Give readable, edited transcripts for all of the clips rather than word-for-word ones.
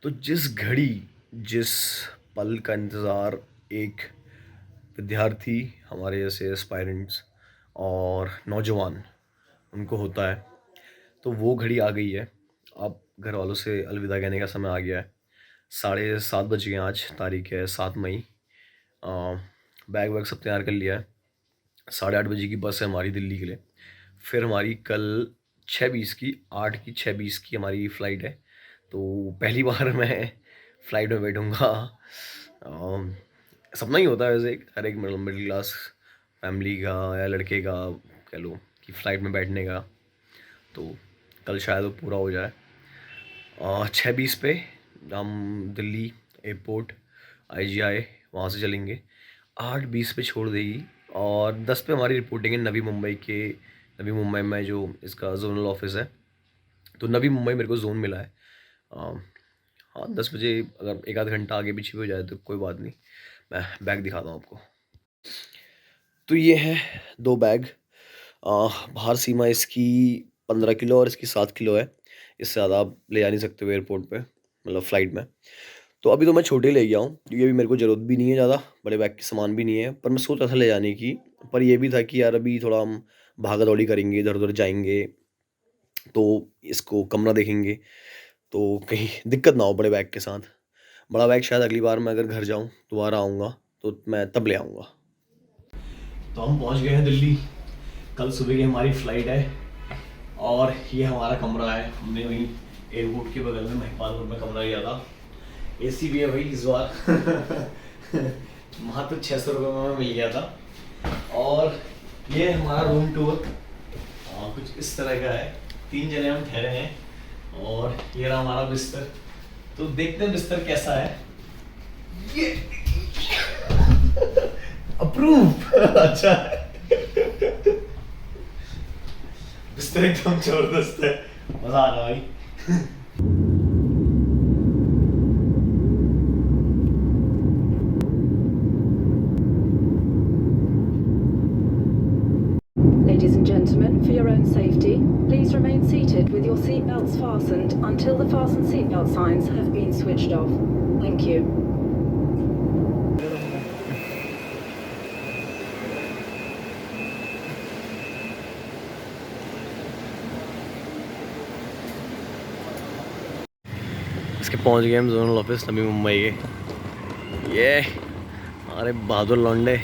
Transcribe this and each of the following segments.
तो जिस घड़ी, जिस पल का इंतज़ार एक विद्यार्थी, हमारे जैसे एस्पायरेंट्स और नौजवान उनको होता है, तो वो घड़ी आ गई है। अब घर वालों से अलविदा कहने का समय आ गया है। 7:30 बज गए हैं, आज तारीख है 7 मई। अ, बैग वैग सब तैयार कर लिया है। 8:30 बजे की बस है हमारी दिल्ली के लिए। फिर हमारी कल 6:20 की 8 की 6:20 की हमारी फ़्लाइट है। तो पहली बार मैं फ़्लाइट में बैठूँगा। सपना ही होता है वैसे हर एक मिडिल मिडिल क्लास फैमिली का या लड़के का, कह लो, कि फ़्लाइट में बैठने का। तो कल शायद वो पूरा हो जाए। 6:20 पे हम दिल्ली एयरपोर्ट IGI वहाँ से चलेंगे। 8:20 पे छोड़ देगी और 10 पे हमारी रिपोर्टिंग है नवी मुंबई में जो इसका ज़ोनल ऑफिस है। तो नवी मुंबई मेरे को ज़ोन मिला है। अ, हाँ, 10 बजे अगर एक आध घंटा आगे पीछे भी हो जाए तो कोई बात नहीं। मैं बैग दिखाता हूँ आपको। तो ये है 2 बैग। भार सीमा इसकी 15 किलो और इसकी 7 किलो है। इससे ज़्यादा आप ले जा नहीं सकते हो एयरपोर्ट पे, मतलब फ़्लाइट में। तो अभी तो मैं छोटे ले गया हूँ क्योंकि अभी मेरे को ज़रूरत भी नहीं है ज़्यादा, बड़े बैग के सामान भी नहीं है। पर मैं सोच रहा था ले जाने की, पर ये भी था कि यार अभी थोड़ा हम भागा-दौड़ी करेंगे, इधर-उधर जाएँगे, तो इसको कमरा देखेंगे, तो कहीं दिक्कत ना हो बड़े बैग के साथ। बड़ा बैग शायद अगली बार मैं अगर घर जाऊँ, दोबारा आऊँगा, तो मैं तब ले आऊँगा। तो हम पहुँच गए हैं दिल्ली। कल सुबह की हमारी फ़्लाइट है और ये हमारा कमरा है। हमने वहीं एयरपोर्ट के बगल में महिपालपुर में कमरा लिया था। AC भी है भाई इस बार। वहाँ तो 600 रुपये में मिल गया था। और ये हमारा रूम टूर कुछ इस तरह का है। 3 जने हम ठहरे हैं और ये रहा हमारा बिस्तर। तो देखते हैं बिस्तर कैसा है। ये अप्रूव। अच्छा है। बिस्तर एकदम जबरदस्त है, मजा आ रहा भाई। Ladies and gentlemen, for your own safety, please remain seated with your seatbelts fastened until the fasten seatbelt signs have been switched off. Thank you. इसके पहुंच गए हम जोनल ऑफिस नवी मुंबई के। ये हमारे बहादुर लौंडे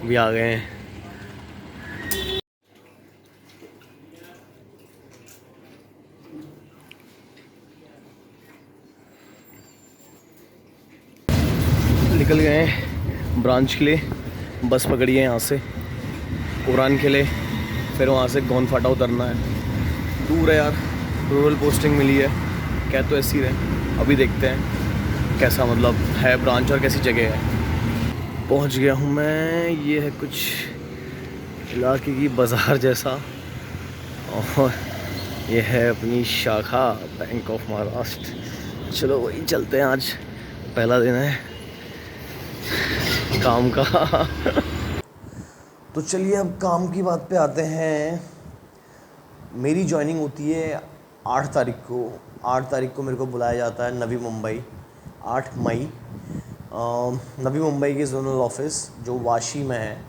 भी आ गए हैं। निकल गए हैं ब्रांच के लिए। बस पकड़ी है यहाँ से उड़ान के लिए, फिर वहाँ से गोंदफाटा उतरना है। दूर है यार, रूरल पोस्टिंग मिली है, कह तो ऐसी रहे। अभी देखते हैं कैसा मतलब है ब्रांच और कैसी जगह है। पहुँच गया हूँ मैं। ये है कुछ इलाके की बाज़ार जैसा, और ये है अपनी शाखा बैंक ऑफ महाराष्ट्र। चलो वही चलते हैं, आज पहला दिन है काम का। तो चलिए अब काम की बात पे आते हैं। मेरी जॉइनिंग होती है 8 तारीख को। 8 तारीख को मेरे को बुलाया जाता है नवी मुंबई, 8 मई। नवी मुंबई के जोनल ऑफिस जो वाशी में है,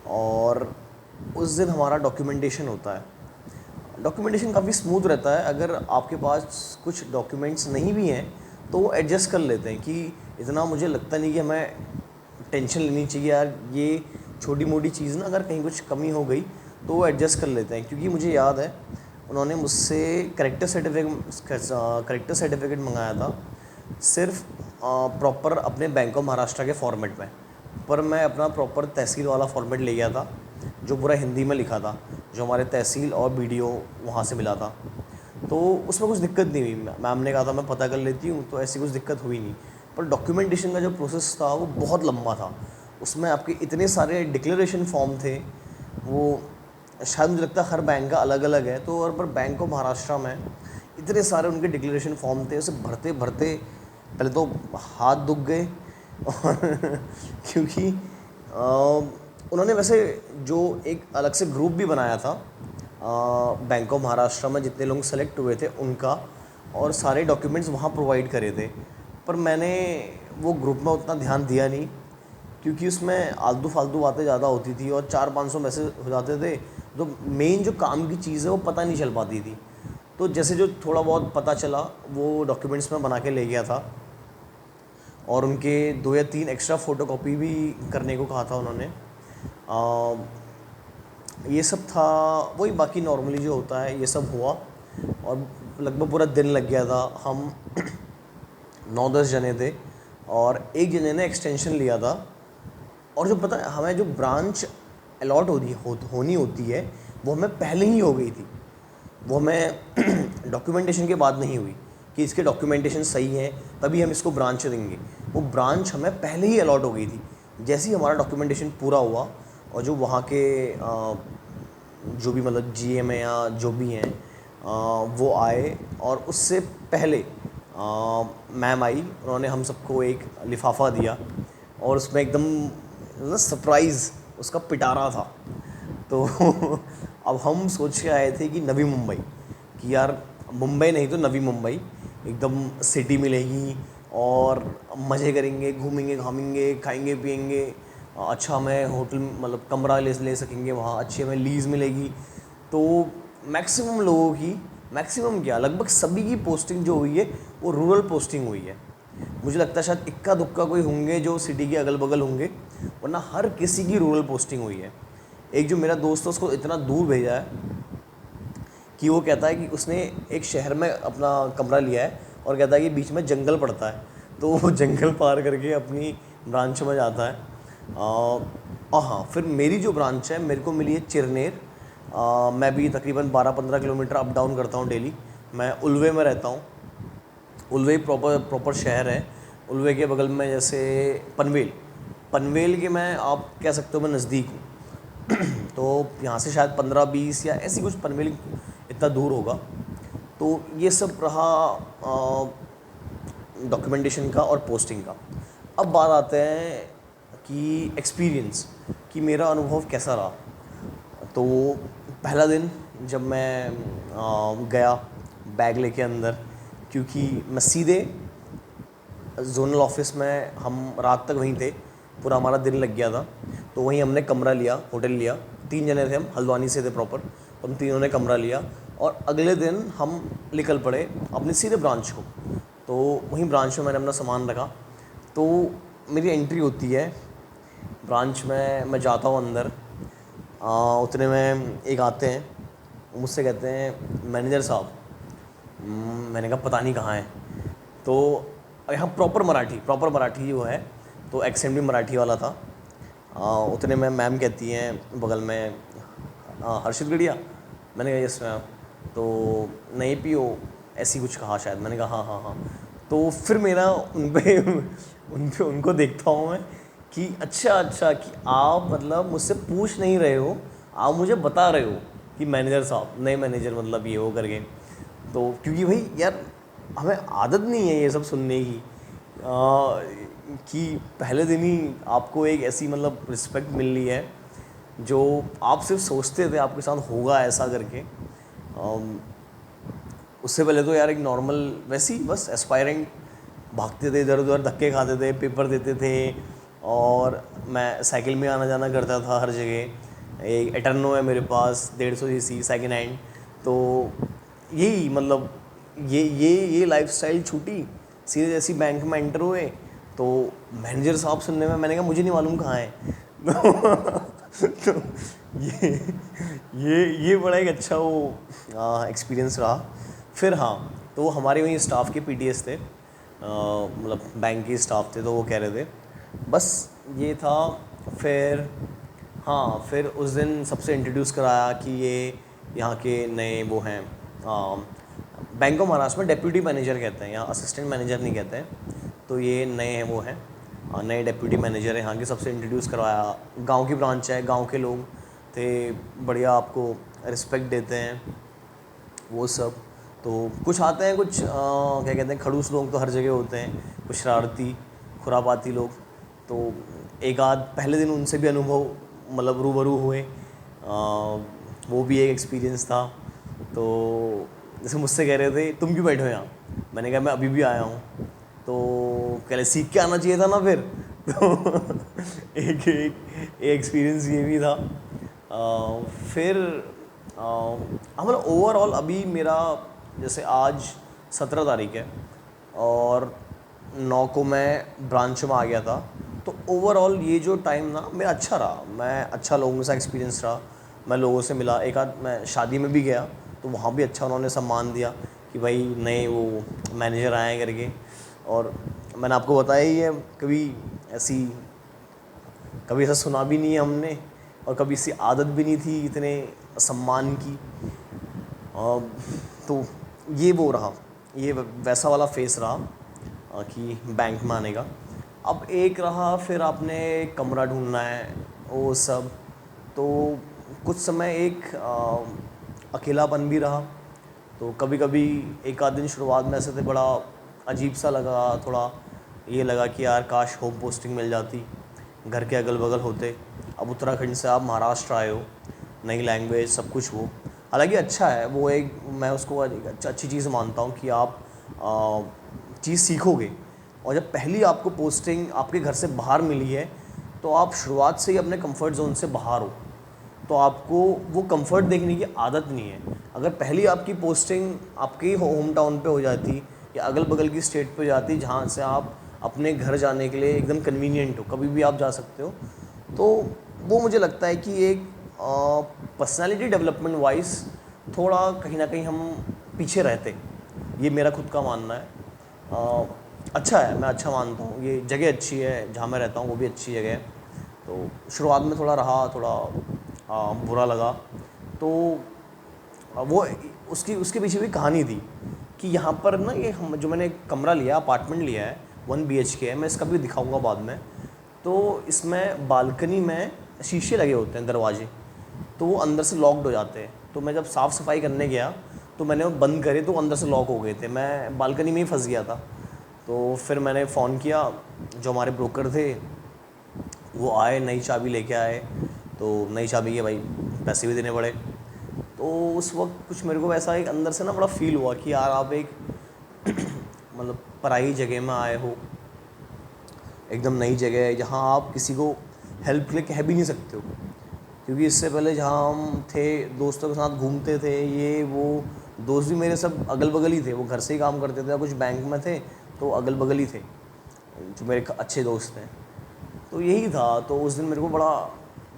और उस दिन हमारा डॉक्यूमेंटेशन होता है। डॉक्यूमेंटेशन काफ़ी स्मूथ रहता है। अगर आपके पास कुछ डॉक्यूमेंट्स नहीं भी हैं तो वो एडजस्ट कर लेते हैं, कि इतना मुझे लगता नहीं कि हमें टेंशन लेनी चाहिए यार, ये छोटी मोटी चीज़ ना, अगर कहीं कुछ कमी हो गई तो वो एडजस्ट कर लेते हैं। क्योंकि मुझे याद है उन्होंने मुझसे करेक्टर सर्टिफिकेट मंगाया था, सिर्फ प्रॉपर अपने बैंक ऑफ महाराष्ट्र के फॉर्मेट में। पर मैं अपना प्रॉपर तहसील वाला फॉर्मेट ले गया था, जो पूरा हिंदी में लिखा था, जो हमारे तहसील और BDO वहाँ से मिला था। तो उसमें कुछ दिक्कत नहीं हुई। मैम ने कहा था मैं पता कर लेती हूँ, तो ऐसी कुछ दिक्कत हुई नहीं। पर डॉक्यूमेंटेशन का जो प्रोसेस था वो बहुत लंबा था। उसमें आपके इतने सारे डिक्लेरेशन फॉर्म थे, वो शायद मुझे लगता है हर बैंक का अलग अलग है। तो और पर बैंक ऑफ महाराष्ट्र में इतने सारे उनके डिक्लेरेशन फॉर्म थे, उसे भरते भरते पहले तो हाथ दुख गए। और क्योंकि उन्होंने वैसे जो एक अलग से ग्रुप भी बनाया था बैंक ऑफ महाराष्ट्र में, जितने लोग सेलेक्ट हुए थे उनका, और सारे डॉक्यूमेंट्स वहाँ प्रोवाइड करे थे, पर मैंने वो ग्रुप में उतना ध्यान दिया नहीं, क्योंकि उसमें आलतू फालतू बातें ज़्यादा होती थी और 400-500 मैसेज हो जाते थे, तो मेन जो काम की चीज़ है वो पता नहीं चल पाती थी। तो जैसे जो थोड़ा बहुत पता चला वो डॉक्यूमेंट्स में बना के ले गया था, और उनके 2 या 3 एक्स्ट्रा फ़ोटोकॉपी भी करने को कहा था उन्होंने। ये सब था वही, बाकी नॉर्मली जो होता है ये सब हुआ, और लगभग पूरा दिन लग गया था। हम 9-10 जने थे और एक जने ने एक्सटेंशन लिया था, और जो पता है हमें जो ब्रांच अलॉट होनी होती है वो हमें पहले ही हो गई थी। वो हमें डॉक्यूमेंटेशन के बाद नहीं हुई कि इसके डॉक्यूमेंटेशन सही है तभी हम इसको ब्रांच देंगे। वो ब्रांच हमें पहले ही अलॉट हो गई थी। जैसे ही हमारा डॉक्यूमेंटेशन पूरा हुआ और जो वहाँ के जो भी मतलब जीएम है या जो भी हैं वो आए, और उससे पहले मैम आई, उन्होंने हम सबको एक लिफाफा दिया और उसमें एकदम सरप्राइज़ उसका पिटारा था। तो अब हम सोच के आए थे कि नवी मुंबई, कि यार मुंबई नहीं तो नवी मुंबई, एकदम सिटी मिलेगी और मज़े करेंगे, घूमेंगे घामेंगे, खाएंगे पिएंगे, अच्छा हमें होटल मतलब कमरा ले सकेंगे वहाँ, अच्छी हमें लीज़ मिलेगी। तो मैक्सिमम लोगों की, मैक्सिमम क्या लगभग सभी की पोस्टिंग जो हुई है वो रूरल पोस्टिंग हुई है। मुझे लगता है शायद इक्का दुक्का कोई होंगे जो सिटी के अगल बगल होंगे, वरना हर किसी की रूरल पोस्टिंग हुई है। एक जो मेरा दोस्त है उसको इतना दूर भेजा है कि वो कहता है कि उसने एक शहर में अपना कमरा लिया है और कहता है कि बीच में जंगल पड़ता है, तो वो जंगल पार करके अपनी ब्रांच में जाता है। हाँ, फिर मेरी जो ब्रांच है मेरे को मिली है चिरनेर। मैं भी तकरीबन 12-15 किलोमीटर अप डाउन करता हूँ डेली। मैं उल्वे में रहता हूँ। उल्वे प्रॉपर शहर है। उल्वे के बगल में जैसे पनवेल के मैं आप कह सकते हो मैं नज़दीक हूँ। तो यहाँ से शायद 15-20 या ऐसी कुछ, पनवेल इतना दूर होगा। तो ये सब रहा डॉक्यूमेंटेशन का और पोस्टिंग का। अब बात आते हैं कि एक्सपीरियंस, कि मेरा अनुभव कैसा रहा। तो पहला दिन जब मैं गया बैग लेके अंदर, क्योंकि मैं सीधे जोनल ऑफिस में, हम रात तक वहीं थे, पूरा हमारा दिन लग गया था। तो वहीं हमने कमरा लिया, होटल लिया। 3 जने थे हम, हल्द्वानी से थे प्रॉपर, तो हम तीनों ने कमरा लिया और अगले दिन हम निकल पड़े अपने सीधे ब्रांच को। तो वहीं ब्रांच में मैंने अपना सामान रखा। तो मेरी एंट्री होती है ब्रांच में, मैं जाता हूँ अंदर। उतने में एक आते हैं, मुझसे कहते हैं मैनेजर साहब। मैंने कहा पता नहीं कहाँ है। तो यहाँ प्रॉपर मराठी जो है, तो एक्सेंट भी मराठी वाला था। उतने में मैम कहती हैं बगल में, हर्षित गढ़िया। मैंने कहा यस मैम। तो नहीं पियो ऐसी कुछ कहा शायद। मैंने कहा हाँ। तो फिर मेरा उनको देखता हूँ मैं कि अच्छा कि आप मतलब मुझसे पूछ नहीं रहे हो, आप मुझे बता रहे हो कि मैनेजर साहब, नए मैनेजर मतलब ये हो करके। तो क्योंकि भाई यार हमें आदत नहीं है ये सब सुनने की, कि पहले दिन ही आपको एक ऐसी मतलब रिस्पेक्ट मिल रही है जो आप सिर्फ सोचते थे आपके साथ होगा ऐसा करके। उससे पहले तो यार एक नॉर्मल वैसे ही बस एस्पायरेंट भागते थे इधर उधर, धक्के खाते थे, पेपर देते थे, और मैं साइकिल में आना जाना करता था हर जगह। एक एटर्नो है मेरे पास 150 सीसी सेकेंड हैंड। तो यही मतलब ये लाइफस्टाइल छूटी, सीधे जैसी बैंक में एंटर हुए तो मैनेजर साहब सुनने में, मैंने कहा मुझे नहीं मालूम कहाँ है। तो ये बड़ा एक अच्छा वो एक्सपीरियंस रहा। फिर हाँ, तो हमारे वहीं स्टाफ के पीटीएस थे, मतलब बैंक के स्टाफ थे, तो वो कह रहे थे बस ये था। फिर हाँ, फिर उस दिन सबसे इंट्रोड्यूस कराया कि ये यहाँ के नए वो हैं, बैंक ऑफ महाराष्ट्र में डेप्यूटी मैनेजर कहते हैं, यहाँ असिस्टेंट मैनेजर नहीं कहते हैं। तो ये नए हैं, वो हैं नए डेप्यूटी मैनेजर हैं यहाँ के। सबसे इंट्रोड्यूस करवाया। गांव की ब्रांच है, गांव के लोग थे, बढ़िया आपको रिस्पेक्ट देते हैं वो सब। तो कुछ आते हैं, कुछ क्या कहते हैं, खड़ूस लोग तो हर जगह होते हैं, कुछ शरारती खुरापाती लोग। तो एक आध पहले दिन उनसे भी अनुभव मतलब रूबरू हुए, वो भी एक एक्सपीरियंस था। तो जैसे मुझसे कह रहे थे तुम क्यों बैठे हो यहाँ, मैंने कहा मैं अभी भी आया हूँ। तो कह रहे सीख के आना चाहिए था ना फिर। तो एक एक एक्सपीरियंस ये भी था। फिर हमारा ओवरऑल अभी मेरा, जैसे आज 17 तारीख है और 9 को मैं ब्रांच में आ गया था, तो ओवरऑल ये जो टाइम ना मेरा अच्छा रहा, मैं अच्छा लोगों के साथ एक्सपीरियंस रहा, मैं लोगों से मिला, एक आध मैं शादी में भी गया तो वहाँ भी अच्छा उन्होंने सम्मान दिया कि भाई नए वो मैनेजर आए हैं करके। और मैंने आपको बताया ही है, कभी ऐसा सुना भी नहीं है हमने और कभी इसकी आदत भी नहीं थी इतने सम्मान की। तो ये वो रहा, ये वैसा वाला फेस रहा कि बैंक में आने का। अब एक रहा फिर आपने कमरा ढूंढना है वो सब, तो कुछ समय एक अकेलापन भी रहा। तो कभी कभी एक आध दिन शुरुआत में ऐसे थे बड़ा अजीब सा लगा, थोड़ा ये लगा कि यार काश होम पोस्टिंग मिल जाती, घर के अगल बगल होते। अब उत्तराखंड से आप महाराष्ट्र आए हो, नई लैंग्वेज सब कुछ वो, हालांकि अच्छा है वो, एक मैं उसको एक अच्छी चीज़ मानता हूँ कि आप चीज़ सीखोगे। और जब पहली आपको पोस्टिंग आपके घर से बाहर मिली है तो आप शुरुआत से ही अपने कंफर्ट जोन से बाहर हो, तो आपको वो कंफर्ट देखने की आदत नहीं है। अगर पहली आपकी पोस्टिंग आपके होम टाउन पे हो जाती या अगल बगल की स्टेट पे हो जाती जहाँ से आप अपने घर जाने के लिए एकदम कन्वीनियंट हो, कभी भी आप जा सकते हो, तो वो मुझे लगता है कि एक पर्सनालिटी डेवलपमेंट वाइज थोड़ा कहीं ना कहीं हम पीछे रहते, ये मेरा खुद का मानना है। अच्छा है, मैं अच्छा मानता हूँ, ये जगह अच्छी है, जहाँ मैं रहता हूँ वो भी अच्छी जगह है। तो शुरुआत में थोड़ा रहा, थोड़ा बुरा लगा। तो वो उसकी उसके पीछे भी कहानी थी कि यहाँ पर ना ये हम जो मैंने कमरा लिया, अपार्टमेंट लिया है 1 BHK है, मैं इसका भी दिखाऊंगा बाद में। तो इसमें बालकनी में शीशे लगे होते हैं दरवाजे, तो वो अंदर से लॉक्ड हो जाते हैं। तो मैं जब साफ़ सफाई करने गया तो मैंने वो बंद करे तो अंदर से लॉक हो गए थे, मैं बालकनी में ही फंस गया था। तो फिर मैंने फ़ोन किया, जो हमारे ब्रोकर थे वो आए, नई चाबी लेके आए। तो नई चाबी के भाई पैसे भी देने पड़े। तो उस वक्त कुछ मेरे को ऐसा एक अंदर से ना बड़ा फील हुआ कि यार आप एक मतलब पराई जगह में आए हो, एकदम नई जगह है जहाँ आप किसी को हेल्प के लिए कह भी नहीं सकते हो, क्योंकि इससे पहले जहाँ हम थे दोस्तों के साथ घूमते थे, ये वो दोस्त भी मेरे सब अगल बगल ही थे, वो घर से ही काम करते थे, कुछ बैंक में थे तो अगल बगल ही थे जो मेरे अच्छे दोस्त हैं। तो यही था। तो उस दिन मेरे को बड़ा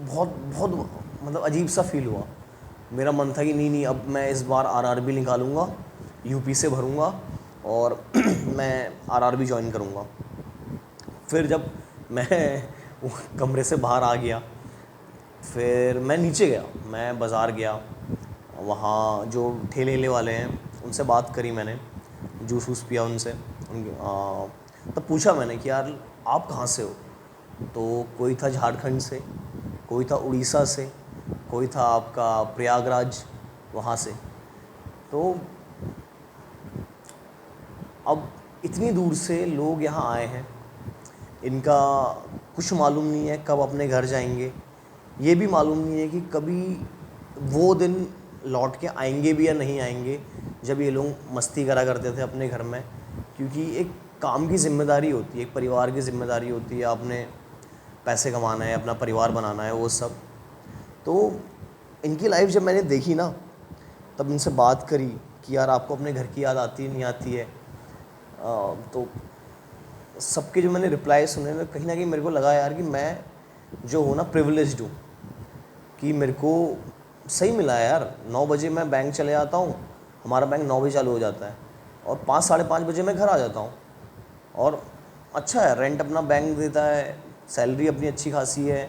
बहुत बहुत मतलब अजीब सा फील हुआ। मेरा मन था कि नहीं अब मैं इस बार RRB निकालूंगा, यूपी से भरूंगा और मैं RRB ज्वाइन करूंगा। फिर जब मैं वो कमरे से बाहर आ गया, फिर मैं नीचे गया, मैं बाज़ार गया, वहाँ जो ठेले वाले हैं उनसे बात करी मैंने, जूस वूस पिया उनसे, तब पूछा मैंने कि यार आप कहाँ से हो। तो कोई था झारखंड से, कोई था उड़ीसा से, कोई था आपका प्रयागराज वहाँ से। तो अब इतनी दूर से लोग यहाँ आए हैं, इनका कुछ मालूम नहीं है कब अपने घर जाएंगे, ये भी मालूम नहीं है कि कभी वो दिन लौट के आएंगे भी या नहीं आएंगे जब ये लोग मस्ती करा करते थे अपने घर में। क्योंकि एक काम की जिम्मेदारी होती है, एक परिवार की जिम्मेदारी होती है, आपने पैसे कमाना है, अपना परिवार बनाना है, वो सब। तो इनकी लाइफ जब मैंने देखी ना, तब इनसे बात करी कि यार आपको अपने घर की याद आती है नहीं आती है। तो सबके जो मैंने रिप्लाई सुने ना, कहीं ना कहीं मेरे को लगा यार कि मैं जो हूँ ना प्रिविलेज्ड हूँ, कि मेरे को सही मिला है यार। 9 बजे मैं बैंक चले जाता हूँ, हमारा बैंक 9 बजे चालू हो जाता है और 5 साढ़े 5 बजे मैं घर आ जाता हूँ। और अच्छा है, रेंट अपना बैंक देता है, सैलरी अपनी अच्छी खासी है।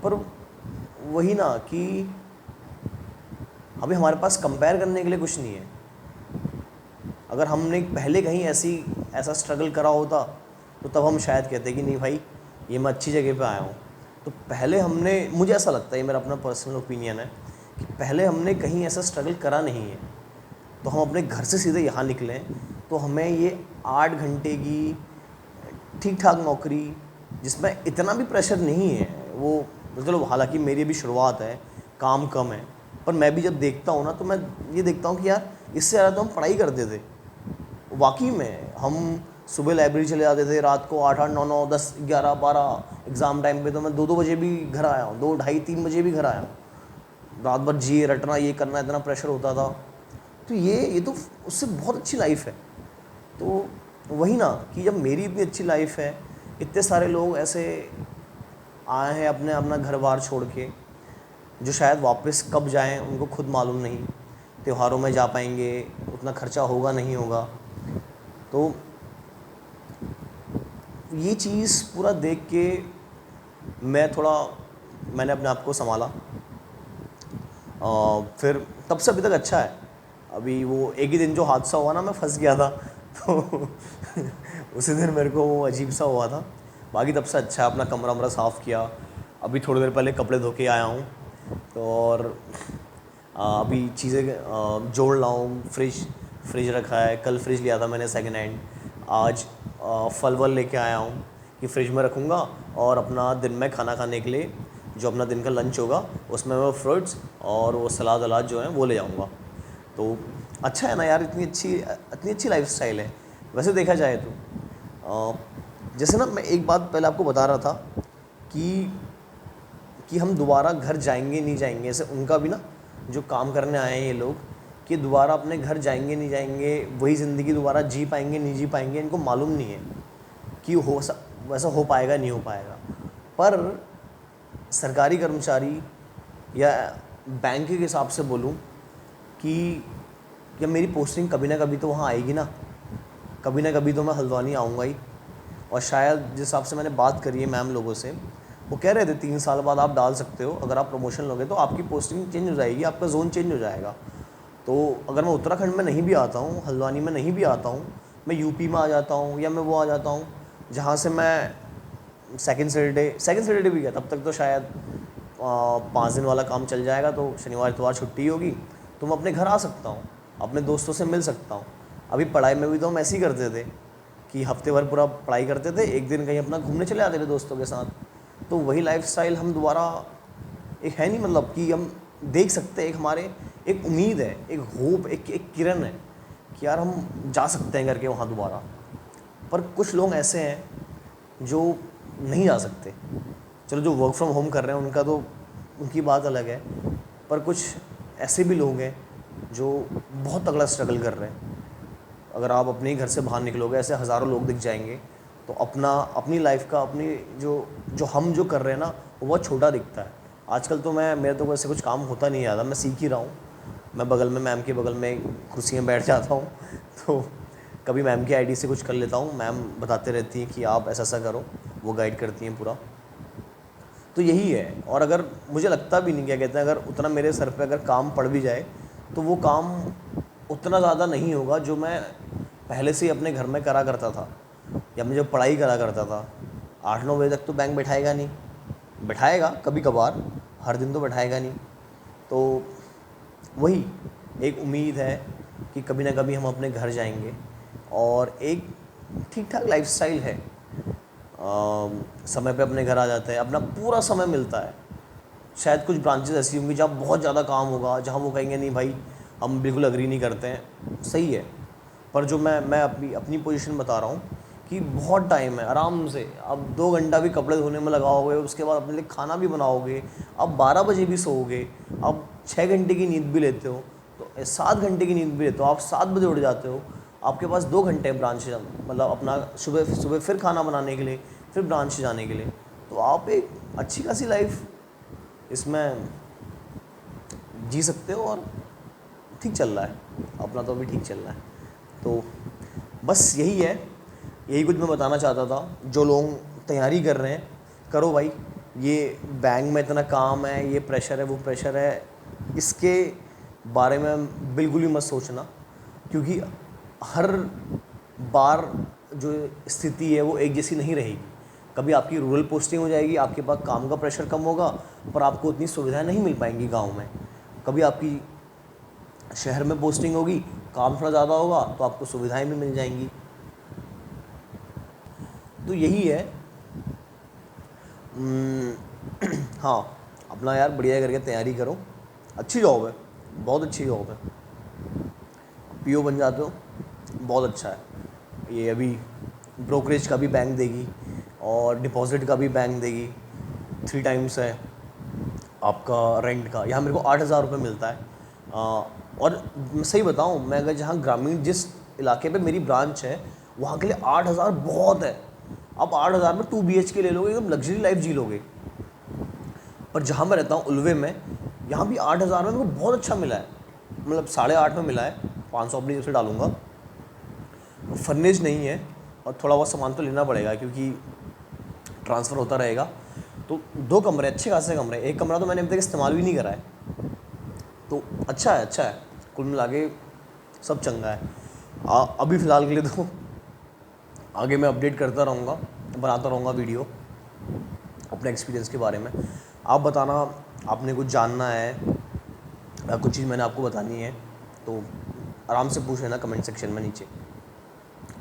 पर वही ना कि अभी हमारे पास कंपेयर करने के लिए कुछ नहीं है। अगर हमने पहले कहीं ऐसा स्ट्रगल करा होता तो तब हम शायद कहते कि नहीं भाई ये मैं अच्छी जगह पे आया हूँ। तो पहले हमने, मुझे ऐसा लगता है, मेरा अपना पर्सनल ओपिनियन है कि पहले हमने कहीं ऐसा स्ट्रगल करा नहीं है, तो हम अपने घर से सीधे यहाँ निकलें तो हमें ये 8 घंटे की ठीक ठाक नौकरी जिसमें इतना भी प्रेशर नहीं है, वो चलो हालांकि मेरी भी शुरुआत है, काम कम है, पर मैं भी जब देखता हूँ ना तो मैं ये देखता हूँ कि यार इससे ज़्यादा तो हम पढ़ाई करते थे। वाकई में हम सुबह लाइब्रेरी चले जाते थे, रात को 8 8 9 9 10 11 12, एग्ज़ाम टाइम पे तो मैं 2 2 बजे भी घर आया हूँ, 2 ढाई 3 बजे भी घर आया हूँ। रात भर जिए रटना, ये करना, इतना प्रेशर होता था। तो ये तो उससे बहुत अच्छी लाइफ है। तो वही ना कि जब मेरी इतनी अच्छी लाइफ है, इतने सारे लोग ऐसे आए हैं अपने अपना घर बार छोड़ के, जो शायद वापस कब जाएं उनको खुद मालूम नहीं, त्योहारों में जा पाएंगे, उतना खर्चा होगा नहीं होगा। तो ये चीज़ पूरा देख के मैंने अपने आप को संभाला। फिर तब से अभी तक अच्छा है। अभी वो एक ही दिन जो हादसा हुआ ना, मैं फंस गया था तो उसी दिन मेरे को वो अजीब सा हुआ था। बाकी तब से अच्छा है, अपना कमरा वमरा साफ़ किया। अभी थोड़ी देर पहले कपड़े धो के आया हूँ, तो और अभी चीज़ें जोड़ रहा हूँ। फ्रिज रखा है, कल फ्रिज लिया था मैंने सेकेंड हैंड। आज फल वल लेके आया हूँ कि फ्रिज में रखूँगा, और अपना दिन में खाना खाने के लिए जो अपना दिन का लंच होगा उसमें मैं फ्रूट्स और वो सलाद वलाद जो है वो ले जाऊँगा। तो अच्छा है ना यार, इतनी अच्छी लाइफस्टाइल है वैसे देखा जाए तो। जैसे ना मैं एक बात पहले आपको बता रहा था कि हम दोबारा घर जाएंगे नहीं जाएंगे, ऐसे उनका भी ना जो काम करने आए हैं ये लोग, कि दोबारा अपने घर जाएंगे नहीं जाएंगे, वही ज़िंदगी दोबारा जी पाएंगे नहीं जी पाएंगे, इनको मालूम नहीं है कि वैसा हो पाएगा नहीं हो पाएगा। पर सरकारी कर्मचारी या बैंक के हिसाब से बोलूँ कि या मेरी पोस्टिंग कभी ना कभी तो वहाँ आएगी ना, कभी ना कभी तो मैं हल्द्वानी आऊँगा ही। और शायद जिस हिसाब से मैंने बात करी है मैम लोगों से, वो कह रहे थे 3 साल बाद आप डाल सकते हो, अगर आप प्रमोशन लोगे तो आपकी पोस्टिंग चेंज हो जाएगी, आपका जोन चेंज हो जाएगा। तो अगर मैं उत्तराखंड में नहीं भी आता हूँ, हल्द्वानी में नहीं भी आता हूँ, मैं यूपी में आ जाता हूँ, या मैं वो आ जाता हूँ जहाँ से मैं सेकंड सैटरडे भी गया, तब तक तो शायद 5 दिन वाला काम चल जाएगा, तो शनिवार इतवार छुट्टी होगी, तो मैं अपने घर आ सकता हूँ, अपने दोस्तों से मिल सकता हूँ। अभी पढ़ाई में भी तो हम ऐसे ही करते थे कि हफ्ते भर पूरा पढ़ाई करते थे, एक दिन कहीं अपना घूमने चले जाते थे दोस्तों के साथ। तो वही लाइफस्टाइल हम दोबारा एक है नहीं, मतलब कि हम देख सकते हैं, एक हमारे एक उम्मीद है, एक होप, एक किरण है कि यार हम जा सकते हैं करके वहाँ दोबारा। पर कुछ लोग ऐसे हैं जो नहीं जा सकते। चलो जो वर्क फ्रॉम होम कर रहे हैं उनका तो उनकी बात अलग है, पर कुछ ऐसे भी लोग हैं जो बहुत तगड़ा स्ट्रगल कर रहे हैं। अगर आप अपने घर से बाहर निकलोगे, ऐसे हज़ारों लोग दिख जाएंगे, तो अपनी लाइफ का अपनी जो हम जो कर रहे हैं ना, वो बहुत छोटा दिखता है। आजकल तो मेरे तो वैसे कुछ काम होता नहीं ज़्यादा, मैं सीख ही रहा हूँ। मैं बगल में मैम के बगल में कुर्सी में बैठ जाता हूँ, तो कभी मैम की आईडी से कुछ कर लेता हूँ। मैम बताते रहती हैं कि आप ऐसा करो, वो गाइड करती हैं पूरा। तो यही है। और अगर मुझे लगता भी नहीं, क्या कहते हैं, अगर उतना मेरे सर पे अगर काम पड़ भी जाए तो वो काम उतना ज़्यादा नहीं होगा जो मैं पहले से ही अपने घर में करा करता था, या मैं जब पढ़ाई करा करता था। 8 9 बजे तक तो बैंक बैठाएगा नहीं, बैठाएगा कभी कभार, हर दिन तो बैठाएगा नहीं। तो वही एक उम्मीद है कि कभी ना कभी हम अपने घर जाएंगे, और एक ठीक ठाक लाइफस्टाइल है। समय पे अपने घर आ जाते हैं, अपना पूरा समय मिलता है। शायद कुछ ब्रांचेस ऐसी होंगी जहाँ बहुत ज़्यादा काम होगा, जहाँ वो कहेंगे नहीं भाई हम बिल्कुल अग्री नहीं करते हैं, सही है। पर जो मैं अपनी पोजीशन बता रहा हूँ कि बहुत टाइम है, आराम से अब 2 घंटा भी कपड़े धोने में लगाओगे, उसके बाद अपने लिए खाना भी बनाओगे, अब 12 बजे भी सोओगे, अब 6 घंटे की नींद भी लेते हो, तो 7 घंटे की नींद भी लेते हो, आप 7 बजे उठ जाते हो, आपके पास 2 घंटे ब्रांच, मतलब अपना सुबह फिर खाना बनाने के लिए, फिर ब्रांच जाने के लिए। तो आप एक अच्छी खासी लाइफ इसमें जी सकते हो, और ठीक चल रहा है अपना, तो अभी ठीक चल रहा है। तो बस यही कुछ मैं बताना चाहता था। जो लोग तैयारी कर रहे हैं, करो भाई, ये बैंक में इतना काम है, ये प्रेशर है, वो प्रेशर है, इसके बारे में बिल्कुल भी मत सोचना, क्योंकि हर बार जो स्थिति है वो एक जैसी नहीं रहेगी। कभी आपकी रूरल पोस्टिंग हो जाएगी, आपके पास काम का प्रेशर कम होगा, पर आपको उतनी सुविधाएं नहीं मिल पाएंगी गांव में। कभी आपकी शहर में पोस्टिंग होगी, काम थोड़ा ज़्यादा होगा, तो आपको सुविधाएं भी मिल जाएंगी। तो यही है। हाँ, अपना यार बढ़िया करके तैयारी करो, अच्छी जॉब है, बहुत अच्छी जॉब है। पीओ बन जाते हो, बहुत अच्छा है। ये अभी ब्रोकरेज का भी बैंक देगी और डिपॉजिट का भी बैंक देगी, 3 टाइम्स है आपका रेंट का। यहाँ मेरे को 8,000 रुपये मिलता है। और मैं सही बताऊँ, मैं अगर जहाँ ग्रामीण जिस इलाके पे मेरी ब्रांच है वहाँ के लिए 8,000 बहुत है। आप 8,000 में 2 BHK ले लोगे, एकदम लग्जरी लाइफ जी लोगे। पर जहाँ मैं रहता हूँ उल्वे में, यहाँ भी 8,000 में मेरे को बहुत अच्छा मिला है, मतलब 8.5 में मिला है। 500 अपनी जेब से डालूंगा। फर्निश नहीं है और थोड़ा बहुत सामान तो लेना पड़ेगा क्योंकि ट्रांसफ़र होता रहेगा। तो 2 कमरे, अच्छे खासे कमरे, एक कमरा तो मैंने अभी तक इस्तेमाल भी नहीं करा है। तो अच्छा है, कुल मिला के सब चंगा है। अभी फ़िलहाल के लिए तो आगे मैं अपडेट करता रहूँगा, बनाता रहूँगा वीडियो अपने एक्सपीरियंस के बारे में। आप बताना, आपने कुछ जानना है या कुछ चीज़ मैंने आपको बतानी है तो आराम से पूछ लेना कमेंट सेक्शन में नीचे।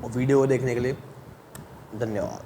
और वीडियो देखने के लिए धन्यवाद।